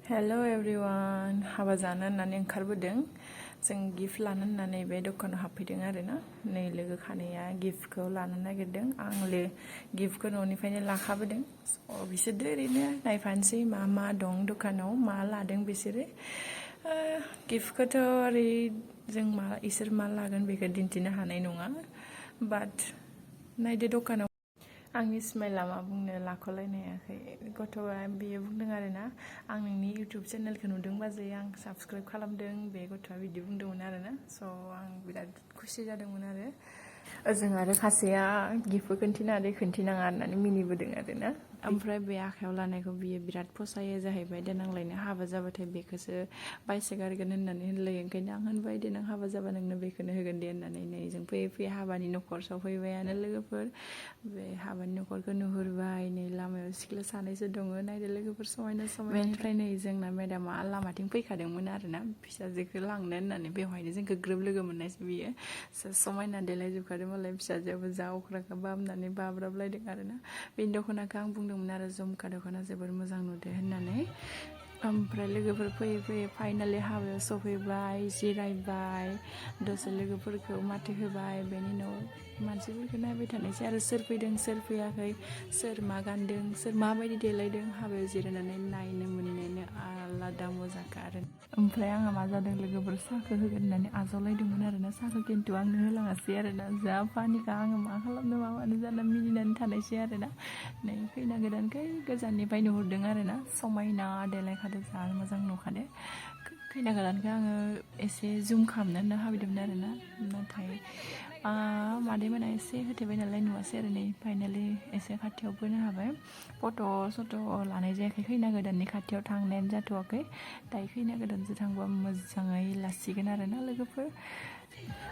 Hello everyone, हाबा जानो होननानै ओंखारबोदों जों गिफ्ट लानो होननानै बे दखानाव हाबफैदों आरोना नै लोगो खानैया गिफ्टखौ लानो नागिरदों आं गिफ्टखौ न'निफ्रायनो लाखाबोदों बिसोरदो ओरैनो नायफानोसै मा मा दं दखानाव मा लादों बिसोरो गिफ्टखौथ' ओरै जों इसोर मा लागोन बेखौ दिन्थिनो हानाय नङा बाट नायदो दखानाव आंनि स्माइला मा बुंनो लाख'लायनो हायाखै गथ'आ बियो बुंदों आरोना आं नोंनि इउटुब चेनेलखौ नुदों बाजै आं साबस्क्राइब खालामदों बे गथ'आ बिदि बुंदोंमोन आरोना स' आं बिराद खुसि जादोंमोन आरो ओजों आरो खासेया गिफ्टखौ खोन्थिनाङा होननानै मिनिबोदों आरोना ओमफ्राय बे आखायाव लानायखौ बियो बिराद फसायो जाहैबाय देनांलायनो हाबा जाबाथाय बेखौसो बायसोगारगोन होननानै होनलायो ओंखायनो आं होनबाय देनां हाबा जाबा नोंनो बेखौनो होगोन दे होननानै नै जों फैयै फैयै हाबानि न'खर सफैबायानो लोगोफोर बे हाबानि न'खरखौ नुहुरबाय नै लामायाव सिख्ला सानैसो दङ नायदो लोगोफोर समायना बेनिफ्राय नै जोंना मेदामा लामाथिं फैखादोंमोन आरोना फिसाजोखौ लांनो होननानै बेवहायनो जोंखौ ग्रोब लोगो मोननायसो बियो समायना देलायजोबखादों मालाय फिसाजोआबो जा अख्राखौ बामनानै बाब्राबलायदों आरोना बेनि दख'नाखौ आं बुंदोंमोन आरो झुमका दख'ना जोबोर मोजां नुदो होननानै ओमफ्राय लोगोफोर फैयै फैयै फाइनालि हाबायाव सफैबाय जिरायबाय दसे लोगोफोरखौ माथो होबाय बेनि उनाव मानसिफोरखौ नायबाय थानायसै आरो सोर फैदों सोर फैयाखै सोर मा गानदों सोर माबायदि देलायदों हाबायाव जिरायनानै नायनो मोननायानो आलादा मोजांखा आरो ओमफ्राय आंहा मा जादों लोगोफोर साहाखौ होगोन होननानै आजावलायदोंमोन आरोना साहाखौ खिन्थु आंनो होलाङासै आरोना जा पानिखा आङो मा खालामनो मा मानो जाना मिनिनानै थानायसै आरोना नै खैना गोदानखै गोजाननिफ्राय नुहुरदों आरोना समायना देलायखादों जा मोजां नुखादो खैना गोदानखौ आङो एसे जुम खालामनो होनना हाबिदोंमोन आरोना नाथाय मादैमोना एसे होथेबाय नालाय नुवासै आरो नै फाइनालि एसे खाथियाव बोनो हाबाय फट' सट' लानाय जायाखै खैना गोदाननि खाथियाव थांनायानो जाथ'वाखै दायो खैना गोदानजों थांबा मोजाङै लासिगोन आरोना लोगोफोर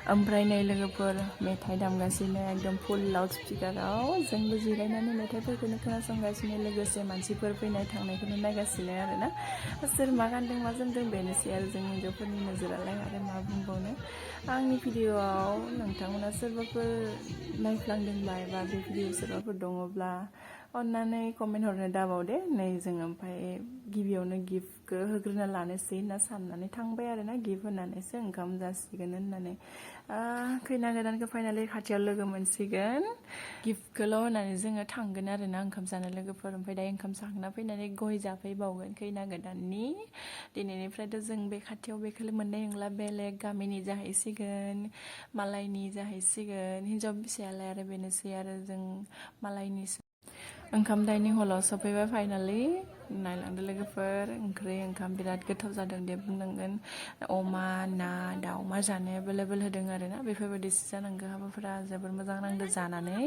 ओमफ्राय नै लोगोफोर मेथाइ दामगासिनो एकदम फुल लाउड स्पिकाराव जोंबो जिरायनानै मेथाइफोरखौनो खोनासंगासिनो लोगोसे मानसिफोर फैनाय थांनायखौनो नायगासिनो आरोना सोर मा गानदों मा जोमदों बेनोसै आरो जों हिन्जावफोरनि नोजोरालाय आरो मा बुंबावनो आंनि भिडिअआव नोंथांमोना सोरबाफोर नायफ्लांदोंबा एबा बे भिडिअ सोरबाफोर दङब्ला अन्नानै कमेन्ट हरनो दाबावदे नै जों ओमफ्राय गिबियावनो गिफ्टखौ होग्रोना लानोसै होनना साननानै थांबाय आरोना गिफ्ट होनानैसो ओंखाम जासिगोन होननानै खैना गोदानखौ फाइनालि खाथियाव लोगो मोनसिगोन गिफ्टखौल' होनानै जोङो थांगोन आरोना ओंखाम जानो लोगोफोर ओमफ्राय दायो ओंखाम जाखांना फैनानै गय जाफैबावगोन खैना गोदाननि दिनैनिफ्रायथ' जों बे खाथियाव बेखौ मोननाय नंला बेलेग गामिनि जाहैसिगोन मालायनि जाहैसिगोन हिन्जाव फिसायालाय आरो बेनोसै आरो जों मालायनि ओंखाम डाइनिं हलाव सफैबाय फाइनालि नायलांदो लोगोफोर ओंखाम बिराद गोथाव जादों दे बुंनांगोन अमा ना दाउ मा जानो एभेलेबेल होदों आरोना बेफोरबायदिसो जानांगौ हाबाफोरा जोबोर मोजां नांदों जानानै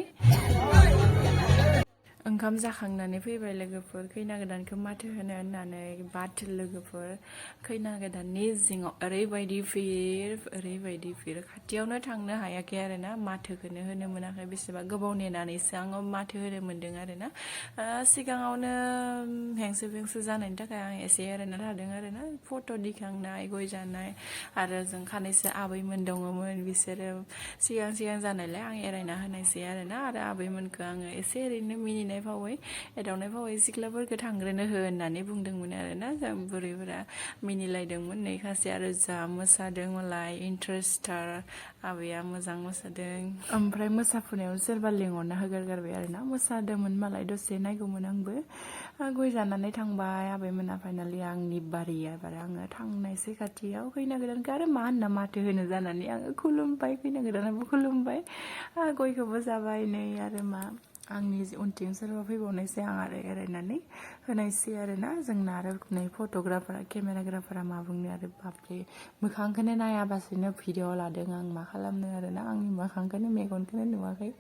ओंखाम जाखांनानै फैबाय लोगोफोर खैना गोदानखौ माथो होनो होननानै बाथो लोगोफोर खैना गोदाननि जिङाव ओरैबायदि भिर खाथियावनो थांनो हायाखै आरोना माथोखौनो होनो मोनाखै बेसेबा गोबाव नेनानैसो आङो माथो होनो मोन्दों आरोना सिगाङावनो हेंसो जानायनि थाखाय आं एसे एरायना थादों आरोना फट' दिखांनाय गय जानाय आरो जों खानैसो आबैमोन दङमोन बिसोरो सिगां जानायलाय आं एरायना होनायसै आरोना आरो आबैमोनखौ आङो एसे ओरैनो मिनिनाय फावै एदावनाय फावै सिख्लाफोरखौ थांग्रोनो हो होननानै बुंदोंमोन आरोना जों बुरैफोरा मिनिलायदोंमोन नै खासे आरो जा मोसादों मालाय इन्ट्रेस्टार आबैया मोजां मोसादों ओमफ्राय मोसाफुनायाव सोरबा लेंहरना होगारगारबाय आरोना मोसादोंमोन मालाय दसे नायगौमोन आंबो गय जानानै थांबाय आबैमोना फाइनालि आंनि बारि एबार आङो थांनायसै खाथियाव खैना गोदानखौ आरो मा होनना माथो होनो जानानै आङो खुलुमबाय खैना गोदानाबो खुलुमबाय गयखौबो जाबाय नै आरो मा आंनि उनथिं सोरबा फैबावनायसै आं आरो एरायनानै होनायसै आरोना जोंना आरो नै फट'ग्राफारा केमेराग्राफारा मा बुंनो आरो बापरे मोखांखौनो नायाबासिनो भिडिअ लादों आं मा खालामनो आरोना आंनि मोखांखौनो मेगनखौनो नुवाखै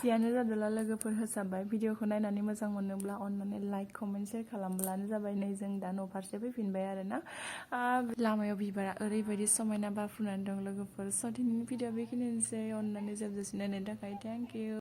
जियानो जादोला लोगोफोर होसाबबाय भिडिअखौ नायनानै मोजां मोनोब्ला अननानै लाइक कमेन्ट शेयार खालामब्लानो जाबाय नै जों दा न' फारसे फैफिनबाय आरोना लामायाव बिबारा ओरैबायदि समायना बारफुनानै दं लोगोफोर स' दिनैनि भिडिअ बेखिनियानोसै अननानै जोबजासिम नायनायनि थाखाय थेंक इउ